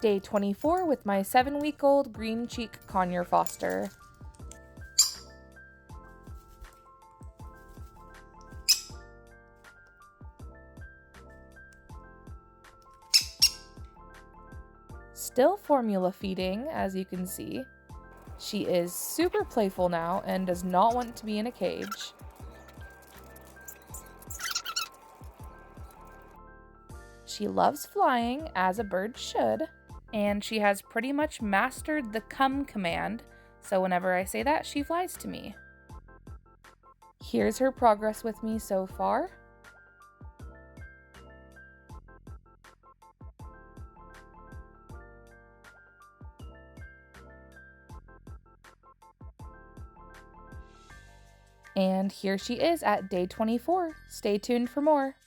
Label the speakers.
Speaker 1: day 24 with my 7-week-old Green Cheek Conure foster. Still formula feeding, as you can see. She is super playful now and does not want to be in a cage. She loves flying, as a bird should, and she has pretty much mastered the come command, so whenever I say that, she flies to me. Here's her progress with me so far. And here she is at day 24. Stay tuned for more.